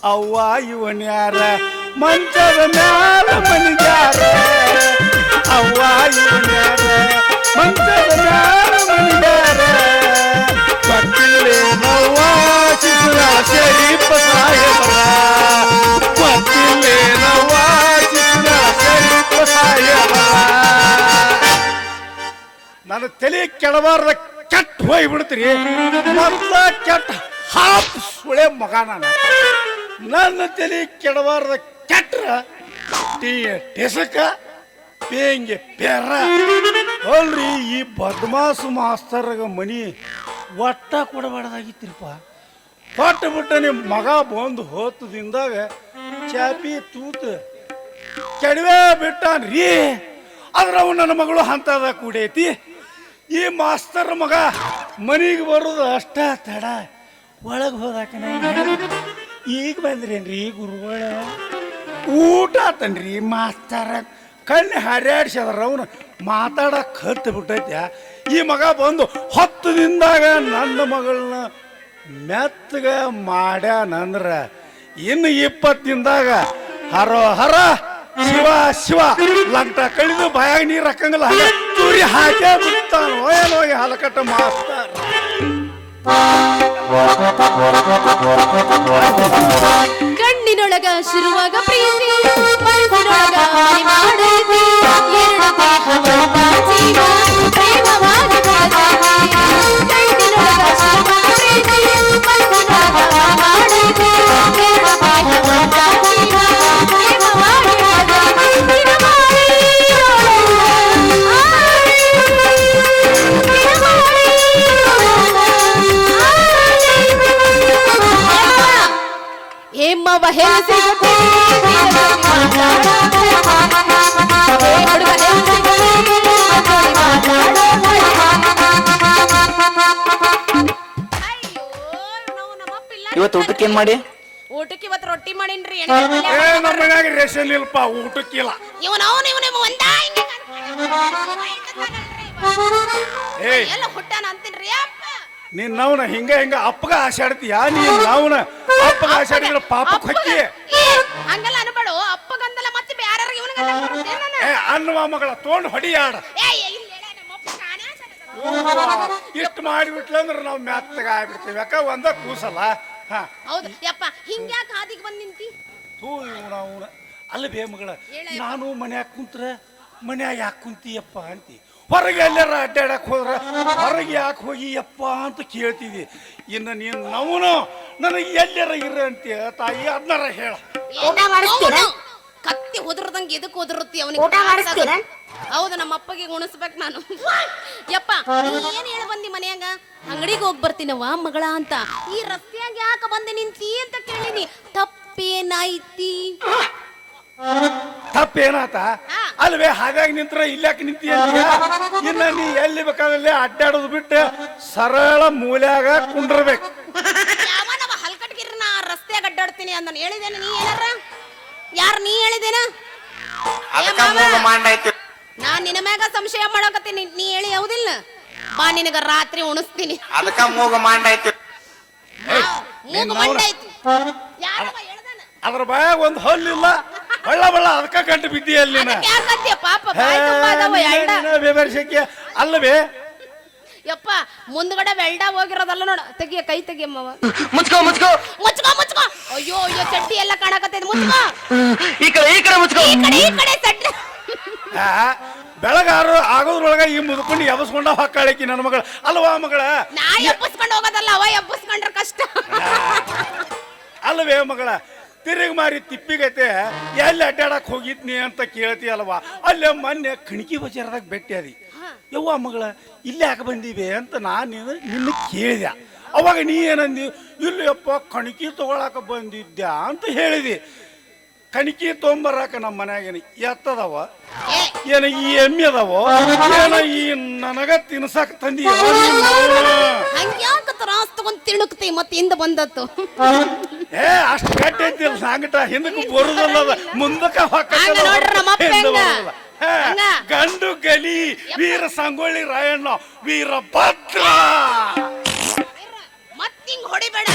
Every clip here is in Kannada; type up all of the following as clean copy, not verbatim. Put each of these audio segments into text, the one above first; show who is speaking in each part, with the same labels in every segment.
Speaker 1: ಅವ್ವ ಇವನ್ಯಾರ ಮಂಚದ ಮ್ಯಾಲ ಮನಿಗ್ಯಾರ ಅವ್ವ ಇವನ್ಯಾರ ಮಂಚದ ಮ್ಯಾಲ ಮನಿಗ್ಯಾರ ಗೊತ್ತಿಲ್ಲೇನವ್ವ ಶಿಶುರ ಶರೀಫ ಸಾಹೇಬರ ಗೊತ್ತಿಲ್ಲೇನವ್ವ ಶಿಶುರ ಶರೀಫ ಸಾಹೇಬರ ನನ್ನ ತಲೆ ಕೆಡಬಾರ್ದ ಕೆಟ್ಟ ಹೋಗ್ಬಿಡ್ತೀರಿ ಮೊದಲ ಕೆಟ್ಟ ಹಾಪ್ ಸುಳೆ ಮಗ ನನ್ನ ತಲೆ ಕೆಡಬಾರ್ದ ಕೆಟ್ರ ಟೆಸಕ ಪೇಂಗೆ ಪೆರ ಅಲ್ರಿ ಈ ಬದ್ಮಾಸು ಮಾಸ್ತರ್ಗ ಮನಿ ಒಟ್ಟ ಕೊಡಬಾರ್ದಾಗಿತ್ರಿಪ್ಪ ಕೊಟ್ಟು ಬಿಟ್ಟ ನಿಮ್ಮ ಮಗ ಬಂದು ಹೋತದಿಂದಾಗ ಚಾಪಿ ತೂತ ಕೆಡವೆ ಬಿಟ್ಟಾನ್ರಿ ಆದ್ರೆ ಅವು ನನ್ನ ಮಗಳು ಹಂತದ ಕೂಡೈತಿ ಈ ಮಾಸ್ತರ್ ಮಗ ಮನಿಗೆ ಬರೋದು ಅಷ್ಟ ತಡ ಒಳಗೆ ಹೋದಾಕನ ಈಗ ಬಂದ್ರೇನ್ರಿ ಗುರುಗಳ ಊಟ ಆತನ್ರಿ ಮಾಸ್ತರ ಕಣ್ಣು ಹಾರ್ಯಾಡ್ಸ್ಯಾರ ಅವನು ಮಾತಾಡಕ್ ಹತ್ತು ಬಿಟ್ಟೈತ್ಯ ಈ ಮಗ ಬಂದು 10 ದಿನದಾಗ ನನ್ನ ಮಗಳನ್ನ ಮೆತ್ತಗ ಮಾಡ್ಯಾನಂದ್ರ ಇನ್ನು 20 ದಿನದಾಗ ಹರೋ ಹರ ಶಿವ ಶಿವ ಲಂಟ ಕಳಿದು ಬಾಯಾಗ ನೀರು ಹಾಕಂಗಿಲ್ಲ ಹಾಗೆ ಚೂರಿ ಹಾಕೇ ಬಿಡ್ತಾನ ಹೋಗಿ ಹಲಕಟ್ಟ ಮಾಸ್ತಾರ
Speaker 2: ಕಣ್ಣಿನೊಳಗ ಶುರುವಾಗ ಪ್ರೀತಿ ಮನಸ್ಸಿನೊಳಗ ಹಾನಿ ಮಾಡೈತಿ ಎರಡು ದೇಹ ಜೀವ ಪ್ರೇಮವಾಗಿ ಬೆಳೆದೈತಿ ಕಣ್ಣಿನೊಳಗ ಶುರುವಾಗ ಪ್ರೀತಿ ಮನಸ್ಸಿನೊಳಗ ಹಾನಿ ಮಾಡೈತಿ ಎರಡು ದೇಹ ಜೀವ ಪ್ರೇಮವಾಗಿ ಏಮ್ಮವ ಹೆಸೆ
Speaker 3: ಇವತ್ತು ಊಟಕ್ಕೆ ಏನ್ ಮಾಡಿ?
Speaker 2: ಊಟಕ್ಕೆ ಇವತ್ತು ರೊಟ್ಟಿ ಮಾಡೀನ್ರಿ.
Speaker 1: ನಮ್ಮ ಮನ್ಯಾಗ ರೇಷನ್ ಇಲ್ಪ ಊಟಕ್ಕಿಲ್ಲ.
Speaker 2: ಎಲ್ಲ ಹುಟ್ಟಾನ ಅಂತೀನ್ರಿ ಅಪ್ಪ.
Speaker 1: ನೀನ್ ನಾವ್ನ ಹಿಂಗ ಹಿಂಗ ಅಪ್ಪಗ ಆಶಾಡ್ತೀಯ ನೀನ್ ನಾವ್ನ ಅಪ್ಪಗ ಆಶಾಡಿದ್ರೆ ಪಾಪಕ್ಕೆ ಹೊಕ್ಕಿ
Speaker 2: ಹಂಗಲ್ಲ ಅನ್ಬೇಡು ಅಪ್ಪಗಂದಲ್ಲ ಮತ್ತೆ ಬ್ಯಾರರಿಗೆ ಇವನಿಗೆ
Speaker 1: ಅನ್ನುವ ಮಗಳ ತೋಂಡ್ ಹೊಡಿಯಾಡ ಇಷ್ಟು ಮಾಡಿಬಿಟ್ಲ ಅಂದ್ರೆ ನಾವು ಮೆತ್ತಗ ಆಗ್ಬಿಡ್ತೀವಿ ಯಾಕ ಒಂದ ಕೂಸಲ್ಲ.
Speaker 2: ಹೌದು ಯಪ್ಪ ಹಿಂಗ್ಯಾಕ ಹಾದಿಗೆ ಬಂದ್ ನಿಂತಿ
Speaker 1: ಅವನ ಅಲ್ಲ ಬೇ ಮಗಳ ನಾನು ಮನ್ಯಾಗ ಕುಂತ್ರ ಮನ್ಯಾಗ ಯಾಕೆ ಕುಂತಿಯಪ್ಪ ಅಂತಿ ಹೊರಗೆ ಎಲ್ಲಾರ ಅಡ್ಡಾಡಕ್ ಹೋದ್ರ ಹೊರಗೆ ಯಾಕೆ ಹೋಗಿ ಯಪ್ಪ ಅಂತ ಕೇಳ್ತಿದ್ವಿ. ಇನ್ನು ನೀನು ನವನು ನನಗೆ ಎಲ್ಲಾರ ಇರ ಅಂತೀಯ ತಾಯಿ ಅದನ್ನಾರ ಹೇಳ.
Speaker 2: ಕತ್ತಿ ಉದುರ್ದಂಗೆ ಎದಕ್ ಉದುರುತ್ತಿ ಅವನಿಗೆ? ಹೌದು ನಮ್ಮ ಅಪ್ಪಗೆ ಉಣಿಸ್ಬೇಕು ನಾನು. ಯಪ್ಪ ಏನ್ ಹೇಳ ಬಂದಿ ಮನ್ಯಾಗ ಅಂಗಡಿಗೆ ಹೋಗಿ ಬರ್ತೀನವ್ವ ಮಗಳ ಅಂತ ಈ ರಸ್ತೆಯಾಗ ಯಾಕೆ ಬಂದೆ ನಿಂತಿ ಅಂತ ಕೇಳಿನಿ. ತಪ್ಪೇನಾಯ್ತಿ?
Speaker 1: ತಪ್ಪೇನಾತ ಅಲ್ವೇ ಹಾಗಾಗಿ ನಿಂತ್ರ ಇಲ್ಲಾಕ ನಿಂತೀಯ ಇನ್ನ ನೀ ಎಲ್ಲಿ ಬೇಕಾದಲ್ಲಿ ಅಡ್ಡಾಡೋದು ಬಿಟ್ಟು ಸರಳ ಮೂಲ್ಯಾಗ ಕುಂಡ್ರಬೇಕು.
Speaker 2: ಯಾವನವ ಹಲ್ಕಟ್ಗಿರಿ ನಾ ರಸ್ತೆಯಾಗ ಅಡ್ಡಾಡ್ತೀನಿ ಅಂತ ಹೇಳಿದೇನ? ನೀ ಹೇಳಾರ ಯಾರು ನೀ ಹೇಳಿದೇನ? ನಾನ್ ನಿನ್ನ ಮ್ಯಾಗ ಸಂಶಯ ಮಾಡಕತ್ತೀನಿ. ನೀ ಹೇಳಿ ಹೌದಿಲ್ಲ? ಬಾ ನಿನಗ ರಾತ್ರಿ ಉಣಿಸ್ತೀನಿ.
Speaker 3: ಅದಕ್ಕ ಮೂಗು ಮಂಡಾಯ್ತು.
Speaker 2: ಮೂಗು ಮಂಡಾಯ್ತು.
Speaker 1: ಅದ್ರ ಬಾಯಾಗ ಒಂದು ಹಲ್ಲಿಲ್ಲ ಬಳ್ಳ ಬಳ್ಳ ಅದಕ್ಕ ಗಂಟು ಬಿದ್ದಿಯಲ್ಲಿ ವಿಮರ್ಶಕ್ಕೆ ಅಲ್ಲವೇ
Speaker 2: ಯಪ್ಪ ಮುಂದ್ಗಡೆ ವೆಲ್ಡ ಹೋಗಿರೋದಲ್ಲ ನೋಡ. ತೆಗಿಯ ಕೈ ತೆಗಿಯಮ್ಮವ.
Speaker 3: ಮುಚ್ಕೋ ಮುಚ್ಕೋ
Speaker 2: ಮುಚ್ಕೋ ಮುಚ್ಕೋ. ಅಯ್ಯೋ ಅಯ್ಯೋ ಚಡ್ಡಿ ಎಲ್ಲ ಕಾಣಕತ್ತೈತಿ. ಮುಚ್ಕೋ
Speaker 3: ಈ ಕಡೆ ಮುಚ್ಕೋ.
Speaker 2: ಈ ಕಡೆ ಚಡ್ಡಿ
Speaker 1: ಬೆಳಗಾರು ಆಗೋದ್ರೊಳಗ ಈ ಮುದ್ಕೊಂಡು ಎಬ್ಸ್ಕೊಂಡ ಹೊಕ್ಕಾಳಕಿ ನನ್ನ ಮಗಳ ಅಲ್ವಾ ಮಗಳ?
Speaker 2: ನಾ ಎಬ್ಬಿಸ್ಕೊಂಡು ಹೋಗೋದಲ್ಲ ಅವ ಎಬ್ಬಿಸ್ಕೊಂಡ್ರ ಕಷ್ಟ.
Speaker 1: ಅಲ್ವೇ ಮಗಳ ತಿರುಗಿ ಮಾರಿ ತಿಪ್ಪಿಗೈತೆ ಎಲ್ಲಿ ಅಡ್ಡಾಡಕ್ ಹೋಗಿದ್ನಿ ಅಂತ ಕೇಳ್ತಿ ಅಲ್ವಾ? ಅಲ್ಲೇ ಮೊನ್ನೆ ಕಣಿಕಿ ಬಜಾರದಾಗ ಭೇಟಿ ಅದಿ. ಯವ್ವ ಮಗಳ ಇಲ್ಲಿ ಯಾಕೆ ಬಂದಿವೆ ಅಂತ ನಾನು ನಿನ್ನ ಕೇಳಿದೆ. ಅವಾಗ ನೀ ಏನಂದಿ? ಇಲ್ಲಪ್ಪ ಕಣಿಕಿ ತಗೊಳಕ ಬಂದಿದ್ದೆ ಅಂತ ಹೇಳಿದಿ. ಕಣಿಕಿ ತೊಂಬರಾಕ ನಮ್ಮ ಮನ್ಯಾಗೇನು ಎತ್ತದವ ಏನ ಈ ಎಮ್ಮೆ ಅದಾವ ಏನ ಈ ನನಗ ತಿನ್ಸಾಕ ತಂದಿ?
Speaker 2: ಹಂಗ್ಯಾಕ ತ್ರಾಸ್ ತಗೊಂಡ್ ತಿಣುಕ್ತಿ ಮತ್ತೆ ಹಿಂದ ಬಂದತ್ತು.
Speaker 1: ಅಷ್ಟು ಗಟ್ಟಿ ಐತಿಲ್ಲ ಸಂಗಟ ಹಿಂದಕ್ಕೆ ಬರುದಲ್ಲ ಮುಂದಕ್ಕ ಗಂಡು ಗಲಿ ವೀರ ಸಂಗೊಳ್ಳಿ ರಾಯಣ್ಣ ವೀರಭದ್ರ
Speaker 2: ಹಿಂಗ್ ಹೊಡಿಬೇಡ.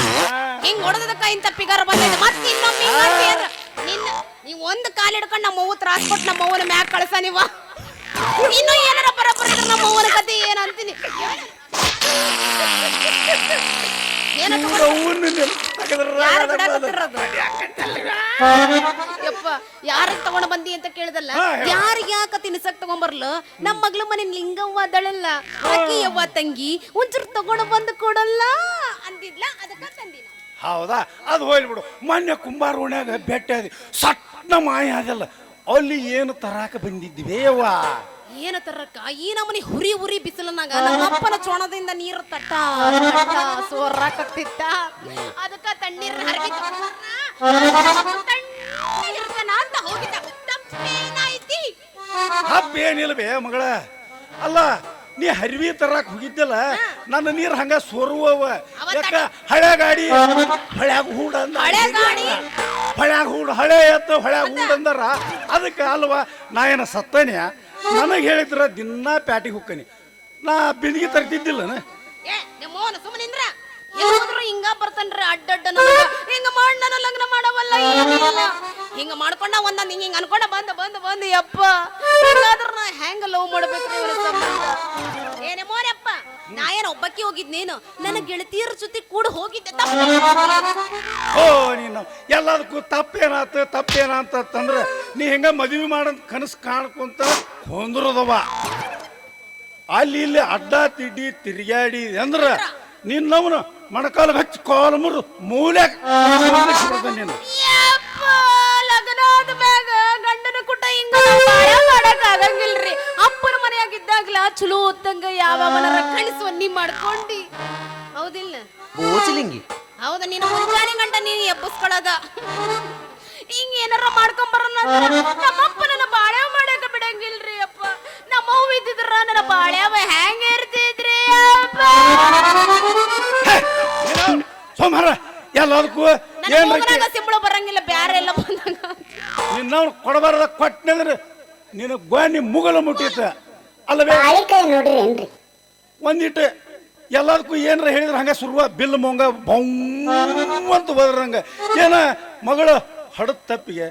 Speaker 2: ಹಿಂಗ್ ಹೊಡೆದಕ್ಕ ಇಂತ ಪಿಗರ್ ಬಂದೈತೆ. ಮತ್ತೆ ಇನ್ನೊಮ್ಮೆ ಹಿಂಗ್ ಮಾಡ್ತಿ ಅಂದ್ರ ನಿನ್ನ ನೀವ್ ಒಂದ್ ಕಾಲ್ ಹಿಡ್ಕೊಂಡು ನಮ್ಮ ಅವ್ವ ತ್ರಾಸ್ ಕೊಟ್ಟು ನಮ್ಮ ಅವ್ವನ ಮ್ಯಾಗ ಕಳ್ಸ ನೀವ. ಇನ್ನು ಏನಾರ ಬರಬರ ನಮ್ಮ ಅವ್ವನ ಕತೆ ಏನ್ ಅಂತೀನಿ. ಯಪ್ಪ ಯಾರಿಗೆ ತಗೊಂಡ್ ಬಂದಿ ಅಂತ ಕೇಳಿದಲ್ಲ, ಯಾರಿಗೆ ಯಾಕ ತಿನ್ಸಕ್ ತಗೊಂಬರ್ಲ? ನಮ್ ಮಗ್ಳ ಮನೆ ಲಿಂಗವ್ವ ಅದಳಲ್ಲ, ಆಕಿ ಯವ್ವ ತಂಗಿ ಒಂಚೂರು ತಗೊಂಡ್ ಬಂದು ಕೊಡಲ್ಲ ಅಂದಿದ್ಲ, ಅದಕ್ಕ ತಂದಿನ.
Speaker 1: ಹೌದಾ? ಅದು ಹೋಯ್ಲಿ ಬಿಡು. ಮೊನ್ನೆ ಕುಂಬಾರ ಓಣ್ಯಾಗ ಬೆಟ್ಟ ಸಟ್ನ ಮಾಯ ಅದಲ್ಲ, ಅಲ್ಲಿ ಏನು ತರಾಕ ಬಂದಿದ್ವಿ ಯವ್ವ?
Speaker 2: ಏನ ತರಕ ಈ ನಮ್ಮನಿ ಹುರಿ ಹುರಿ ಬಿಸಿಲನಾಗ ನಮ್ಮಪ್ಪನ ಚೋಣದಿಂದ ನೀರು ತಟ್ಟ ಸೋರಾಕತ್ತಿತ್ತ. ಅದಕ್ಕ ತಣ್ಣೀರ್ ಹರಗಿ ತಣ್ಣಗಿರ್ತನ ಅಂತ ಹೋಗಿದ್ದ. ತಪ್ಪೇನಾಯ್ತಿ?
Speaker 1: ತಪ್ಪೇನಿಲ್ವೇ ಮಗಳ? ಅಲ್ಲ, ನೀ ಹರಿವಿ ತರಾಕ್ ಹೋಗಿದ್ದಲ್ಲ, ನನ್ನ ನೀರ್ ಹಂಗ ಸೋರುವವ. ಯಾಕ ಹಳೆ ಗಾಡಿ ಹಳ್ಯಾಗ ಹೂಡ ಅಂದ, ಹಳ್ಯಾಗ ಹೂಡ ಹಳೆ ಎತ್ತ ಹಳ್ಯಾಗ ಹೂಡ ಅಂದಾರ. ಅದಕ್ಕೆ ಅಲ್ವಾ ನಾ ಏನ ಸತ್ತನ್ಯ? ನನಗೆ ಹೇಳಿದ್ರ ದಿನಾ ಪ್ಯಾಟಿಗೆ ಹೋಗ್ಕನಿ, ನಾ ಬಿಂದಿಗೆ ತರ್ತಿದ್ದಿಲ್ಲನ.
Speaker 2: ಸುಮ್ಮನಿಂದ್ರ ಹಿಂಗ ಬರ್ತನ್ರಿ ಅಡ್ಡಡ್ಡ. ಹಿಂಗ ಮಾಡಿ ನಾನು ಲಗ್ನ ಮಾಡವಲ್ಲ, ಏನಿಲ್ಲ ಹಿಂಗ ಮಾಡ್ಕೊಂಡ ಒಂದೊಂದ್ ಹಿಂಗ ಅನ್ಕೊಂಡ ಬಂದ ಬಂದ ಬಂದ ಯಪ್ಪ. ಹಿಂಗಾದ್ರ ನಾ ಹೆಂಗ ಲವ್ ಮಾಡ್ಬೇಕು? ಏನೇ ಮೋನಪ್ಪ, ನಾ ಏನ ಒಬ್ಬಕ್ಕಿ ಹೋಗಿದ್, ನೀನು ನನ್ನ ಗೆಳತಿಯರ ಜೊತೆ ಕೂಡ ಹೋಗಿದ್ದೆ.
Speaker 1: ಓ ನೀನು ಎಲ್ಲದಕ್ಕೂ ತಪ್ಪೇನಂತಂದ್ರ ನೀ ಹೆಂಗ ಮದುವೆ ಮಾಡಂತ ಕನಸು ಕಾಣ್ಕೊಂತ ಹೊಂದ್ರದವ. ಅಲ್ಲಿ ಇಲ್ಲಿ ಅಡ್ಡ ತಿಡ್ಡಿ ತಿರುಗಾಡಿ ಅಂದ್ರ ನಿನ್ನವನು ಮಣಕಾಲ ಹಚ್ಚಿ ಕಾಲ ಮುರು ಮೂಲ್ಯಾಗ ನೀನು.
Speaker 2: ಲಗ್ನಾದ ಮ್ಯಾಗ ಗಂಡನ ಕುಟ ಹಿಂಗ ಮಾಡಕ್ ಆಗಂಗಿಲ್ರಿ. ಅಪ್ಪನ ಮನೆಯಾಗಿದ್ದಾಗ್ಲ ಚಲೋ ಹೊತ್ತಂಗ ಯಾವ ಮನರ ಕಳಿಸುವನ್ನಿ ಮಾಡ್ಕೊಂಡಿ. ಹೌದಿಲ್ಲ? ಹೌದ, ನೀನು ಮುಂಜಾನೆ ಗಂಟ ನೀನು ಎಬ್ಬಸ್ಕೊಳ್ಳೋದ. ಹಿಂಗ ಏನಾರ ಮಾಡ್ಕೊಂಬರೋಣ. ನಮ್ಮಪ್ಪ ನನ್ನ ಬಾಳ್ಯಾವ ಮಾಡಕ ಬಿಡಂಗಿಲ್ರಿ ಅಪ್ಪ. ನಮ್ಮ ಅವ್ವ ಇದ್ದಿದ್ರ ನನ್ನ ಬಾಳ್ಯಾವ ಹೆಂಗ ಇರ್ತಿದ್ರಿ ಅಪ್ಪ.
Speaker 1: ಸೋಮವಾರ ಎಲ್ಲದಕ್ಕೂ
Speaker 2: ಸಿಂಬಳ ಬರಂಗಿಲ್ಲ, ಬ್ಯಾರೆ ಎಲ್ಲ ಬಂದಾಗ
Speaker 1: ನಿನ್ನವ್ರು ಕೊಡಬಾರದ ಕೊಟ್ಟನಂದ್ರೆ ನಿನ್ನ ಗೋಣಿ ಮುಗಲ ಮುಟ್ಟಿತ್ತ ಅಲ್ಲವೇ? ಒಂದಿಟ್ಟು ಎಲ್ಲದಕ್ಕೂ ಏನಾರ ಹೇಳಿದ್ರೆ ಹಂಗ ಸುರುವ ಬಿಲ್ ಮೊಂಗ ಬೊಂತ ಬದ್ರಂಗ ಏನ ಮಗಳು ಹಡದ ತಪ್ಪಿಗೆ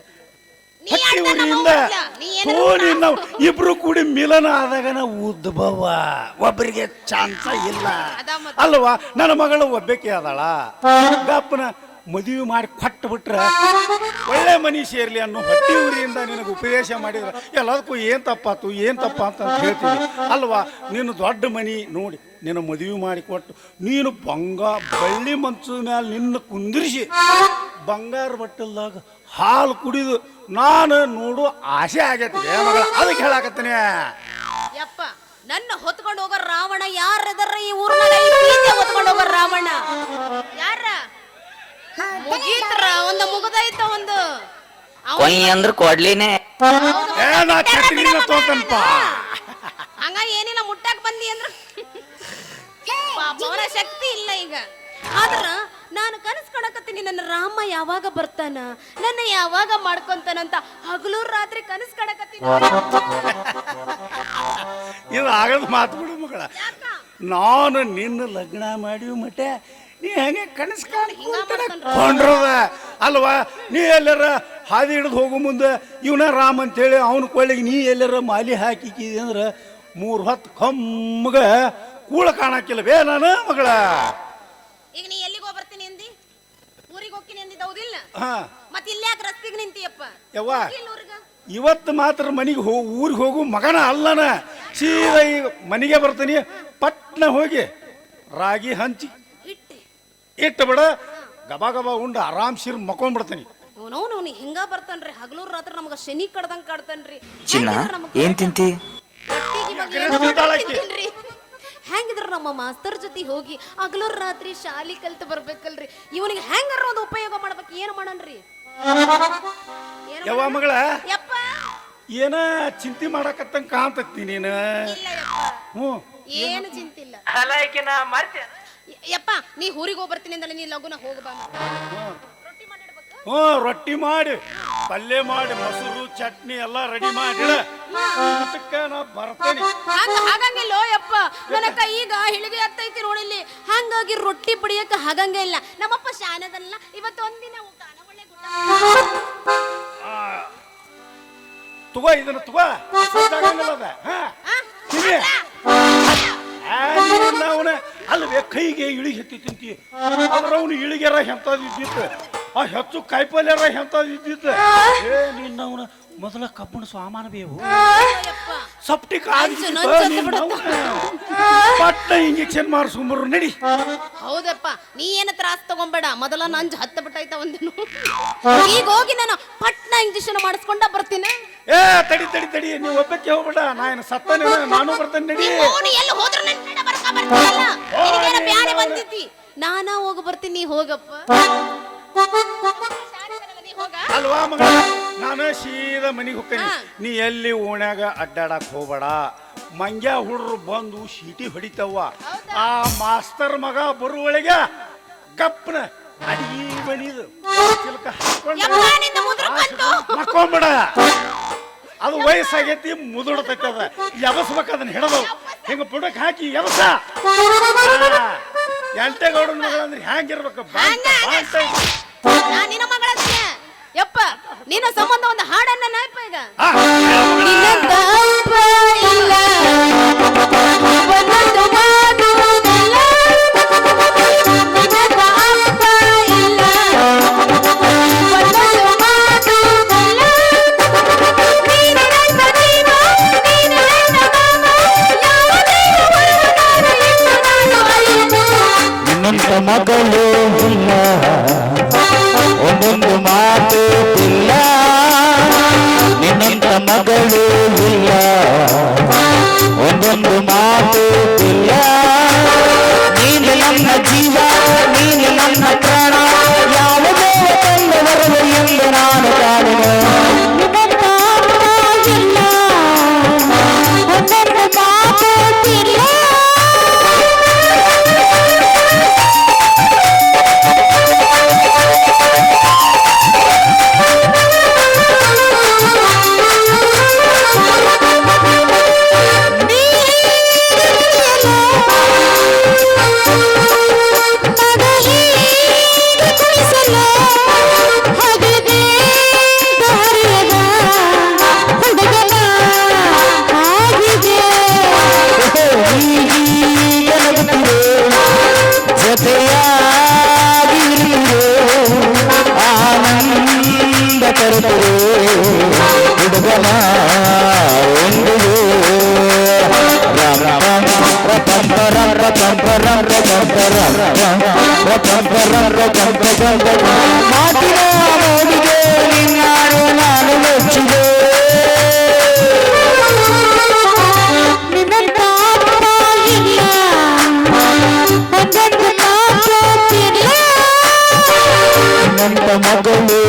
Speaker 1: ಹಟ್ಟಿ ಊರಿಯಿಂದ ನಾವು ಇಬ್ರು ಕೂಡಿ ಮಿಲನ ಆದಾಗ ಉದ್ಭವ, ಒಬ್ಬರಿಗೆ ಚಾನ್ಸ ಇಲ್ಲ ಅಲ್ವಾ? ನನ್ನ ಮಗಳು ಒಬ್ಬಕ್ಕೆ ಆದಾಳ, ಗಪ್ಪನ ಮದುವೆ ಮಾಡಿ ಕೊಟ್ಟು ಬಿಟ್ರ ಒಳ್ಳೆ ಮನಿ ಸೇರ್ಲಿ ಅನ್ನೋ ಹೊಟ್ಟಿ ಊರಿಯಿಂದ ನಿನಗೆ ಉಪದೇಶ ಮಾಡಿದ್ರ ಎಲ್ಲದಕ್ಕೂ ಏನ್ ತಪ್ಪ ಅಂತ ಹೇಳ್ತೀವಿ ಅಲ್ವಾ? ನೀನು ದೊಡ್ಡ ಮನಿ ನೋಡಿ ನಿನ್ನ ಮದುವೆ ಮಾಡಿ ಕೊಟ್ಟು ನೀನು ಬಳ್ಳಿ ಮಂಚದ ಮ್ಯಾಲ ನಿನ್ನ ಕುಂದಿರಿಸಿ ಬಂಗಾರ ಬಟ್ಟಲ್ದಾಗ ಹಾಲು ಕುಡಿದು ನಾನು ನೋಡು ಆಸೆ ಆಗೈತಿ ಮಗಳ. ಅದಕ್ಕೆ ಹೇಳಾಕತ್ತೀನಿ
Speaker 2: ಯಪ್ಪ, ನನ್ನ ಹೊತ್ಕೊಂಡು ಹೋಗೋ ರಾವಣ ಯಾರದರ ಈ ಊರ್ನಾಗ? ಹೊತ್ಕೊಂಡು ಹೋಗೋ ರಾವಣ ಯಾರ? ಮುಗೀತ್ರ ಒಂದು ಮುಗದೈತ ಒಂದು
Speaker 3: ಅಂದ್ರ ಕೊಡ್ಲಿನೇ
Speaker 2: ಹಂಗ ಏನಿಲ್ಲ. ಮುಟ್ಟಾಕ್ ಬಂದಿ ಅಂದ್ರ ಅವನ ಶಕ್ತಿ ಇಲ್ಲ ಈಗ. ಆದ್ರ ನಾನು ಕನಸು ಕಾಣಕತ್ತೀನಿ, ನನ್ನ ರಾಮ ಯಾವಾಗ ಬರ್ತಾನ, ನನ್ನ ಯಾವಾಗ ಮಾಡ್ಕೊಂತಾನಂತ ಹಗಲು ರಾತ್ರಿ ಕನಸು ಕಾಣಕತ್ತೀನಿ.
Speaker 1: ಇದು ಆಗದ ಮಾತು ಬಿಡು ಮಗಳ. ನಾನು ನಿನ್ನ ಲಗ್ನ ಮಾಡಿ ಮಟ ನೀ ಹೆಂಗೆ ಕನಸು ಕಾಣ್ಕೊಂಡ್ರದ ಅಲ್ವಾ? ನೀ ಎಲ್ಲರ ಹಾದಿ ಹಿಡಿದು ಹೋಗೋ ಮುಂದೆ ಇವನ ರಾಮ್ ಅಂತೇಳಿ ಅವನ ಕೊಳ್ಳಿಗೆ ನೀ ಎಲ್ಲರ ಮಾಲಿ ಹಾಕಿಕಿದಿ ಅಂದ್ರೆ 3 ಹೊತ್ತು ಕಮ್ಮಗ ಕೂಳ ಕಾಣಕ್ಕಿಲ್ಲವೇ ನಾನು ಮಗಳ?
Speaker 2: ಈಗ ನೀ ಎಲ್ಲಿಗೆ ಹೋಗ್ಬರ್ತೀನಿ ಅಂದಿ? ಊರಿಗೆ ಹೋಗ್ತೀನಿ ಅಂದಿದ್ದ ಹೌದಿಲ್ಲ? ಮತ್ತೆ ಇಲ್ಲಿ ಯಾಕೆ ರಸ್ತೆಗೆ ನಿಂತಿಯಪ್ಪ?
Speaker 1: ಯವ್ವ, ಇವತ್ತು ಮಾತ್ರ ಮನೆಗೆ ಊರಿಗೆ ಹೋಗು ಮಗನ ಅಲ್ಲನ. ಸೀದಾ ಈಗ ಮನೆಗೆ ಬರ್ತೀನಿ, ಪಟ್ನ ಹೋಗಿ ರಾಗಿ ಹಂಚಿ ಇಟ್ಟು ಬಿಡ, ಗಬಾ ಗಬಾ ಉಂಡು ಆರಾಮ್ ಸೀರ್ ಮಕ್ಕೊಂಡ್ಬಿಡ್ತೀನಿ.
Speaker 2: ಅವನವನು ಹಿಂಗ ಬರ್ತಾನ್ರಿ, ಹಗಲು ರಾತ್ರಿ ನಮಗ ಶನಿ ಕಡ್ದಂಗ್ ಕಾಡ್ತಾನ್ರಿ.
Speaker 3: ಏನ್ ತಿಂತಿ?
Speaker 2: ಹೆಂಗಿದ್ರ ನಮ್ಮ ಮಾಸ್ತರ್ ಜೊತೆ ಹೋಗಿ ಹಗಲು ರಾತ್ರಿ ಶಾಲಿ ಕಲ್ತು ಬರ್ಬೇಕಲ್ರಿ. ಇವನಿಗೆ ಹೆಂಗಾರ ಒಂದು ಉಪಯೋಗ ಮಾಡ್ಬೇಕು. ಏನ್ ಮಾಡನ್ರಿ?
Speaker 1: ಯವ್ವ ಮಗಳ,
Speaker 2: ಯಪ್ಪ
Speaker 1: ಏನ ಚಿಂತೆ ಮಾಡಕತ್ತಂಗ ಕಾಣ್ತತಿ ನೀನು.
Speaker 2: ಏನು ಚಿಂತಿಲ್ಲ ಯಪ್ಪ. ನೀ ಊರಿಗೆ ಹೋಗ್ಬರ್ತೀನಿ ಅಂದ್ರೆ ನೀ ಲಗುನ ಹೋಗ್ಬಾ.
Speaker 1: ರೊಟ್ಟಿ ಮಾಡಿ ಪಲ್ಯ ಮಾಡಿ ಮೊಸರು ಚಟ್ನಿ ಎಲ್ಲ ರೆಡಿ ಮಾಡಿ ನಾ ಬರ್ತೇನೆ.
Speaker 2: ಹಾಗಂಗಿಲ್ಲೋ ಯಪ್ಪ, ನನ್ನ ಕೈಗ ಹಿಳಿಗೆ ಹತ್ತೈತಿ ನೋಡಿಲ್ಲಿ. ಹಂಗ ಹಂಗಾಗಿ ರೊಟ್ಟಿ ಬಡಿಯಕ ಹಾಗಂಗೆ ಇಲ್ಲ. ನಮ್ಮಪ್ಪ ಶಾನದಲ್ಲ, ಇವತ್ತು ಒಂದಿನ ಊಟನ ಒಳ್ಳೆ ಊಟ.
Speaker 1: ತಗೋ ಇದನ್ನ ತಗೋ, ಅವನ ಅಲ್ವೇ ಕೈಗೆ ಇಳಿಗೆ ಎತ್ತಿ ತಿಂತಿ ಅದ್ರ ಅವನು ಇಳಿಗೆರ ಎಂತದಿದ್ದಿತ್ತು, ಆ ಹೆಚ್ಚು ಕಾಯಿಪಲ್ಯರ ಎಂತದಿದ್ದಿತ್ತು. ಏ ನಿನ್ನ ಅವನ ಮೊದಲ ಕಬ್ಬಣ ಸ್ವಾಮಾನ ಬೇವು ಸಪ್ಟಿಕ್ ಪಟ್ಟ ಇಂಜೆಕ್ಷನ್ ಮಾಡಿಸ್ಕೊಂಬರು ನಡಿ.
Speaker 2: ಹೌದಪ್ಪ, ನೀ ಏನ ತ್ರಾಸ ತಗೊಂಬೇಡ, ಮೊದಲ ನಂಜು ಹತ್ತ ಬಿಟ್ಟಾಯ್ತ ಒಂದಿನ. ಈಗ ಹೋಗಿ ನಾನು ಪಟ್ನ ಇಂಜೆಕ್ಷನ್ ಮಾಡಿಸ್ಕೊಂಡ ಬರ್ತೀನಿ.
Speaker 1: ಏ ತಡಿ ತಡಿ ತಡಿ, ನೀವು ಒಬ್ಬಕ್ಕೆ ಹೋಗ್ಬೇಡ, ನಾನು ಸತ್ತನೆ, ನಾನು ಬರ್ತೇನೆ ನಡಿ.
Speaker 2: ಎಲ್ಲಿ ಹೋದ್ರು ನಿನಗೇನ ಬ್ಯಾನೆ ಬಂದಿದ್ದಿ, ನಾನಾ ಹೋಗಿ ಬರ್ತೀನಿ, ಹೋಗಪ್ಪ.
Speaker 1: ಅಲ್ವಾ ಮಗ, ನಾನು ಸೀದಾ ಮನಿಗೆ ಹೋಗ್ತೇನೆ, ನೀ ಎಲ್ಲಿ ಓಣ್ಯಾಗ ಅಡ್ಡಾಡಕ್ ಹೋಗ್ಬೇಡ. ಮಂಗ್ಯ ಹುಡ್ರು ಬಂದು ಸೀಟಿ ಹೊಡಿತವ್ವ. ಆ ಮಾಸ್ತರ್ ಮಗ ಬರುವೊಳಗೆ ಗಪ್ಪನ ಅಡಿಗೆ ಮನಿದು ಮಕ್ಕೊಂಬಿಡ. ಅದು ವಯಸ್ಸಾಗೈತಿ, ಮುದುಡತೈತಿ, ಅದ ಎಬಸ್ಬೇಕು, ಅದನ್ನ ಹಿಡದು ಹಿಂಗ ಬುಡಕ್ ಹಾಕಿ ಎಬಸ. ಎಂಟೇಗೌಡನ ಮಗಳಂದ್ರೆ ಹ್ಯಾಂಗಿರ್ಬೇಕು,
Speaker 2: ನಿನ್ನ ಮಗಳ ಯಪ್ಪ, ನಿನ್ನ ಸಂಬಂಧ ಒಂದು ಹಾಡನ್ನ ನಾಯಪ್ಪ ಈಗ.
Speaker 4: ಮಗಳು ಇಲ್ಲ, ಒಂದೊಂದು ಮಾತು ಇಲ್ಲ, ನಿನ್ನಂತ ಮಗಳು ಇಲ್ಲ, ಒಂದೊಂದು ಮಾತು ಇಲ್ಲ. ನೀನು ನನ್ನ ಜೀವ, ನೀನು ನನ್ನ ಪ್ರಾಣ, ಯಾವುದೇ ತಂದವರಲು ಎಂದು ನಾನು ಕಾಣುವೆ. ಮಾತಿನ ಮೋಡಿಗೆ ನಿನ್ನಾಡು ನಾನು ಮೆಚ್ಚಿದೆ. ನಿನ್ನಂತ ಮಗಳು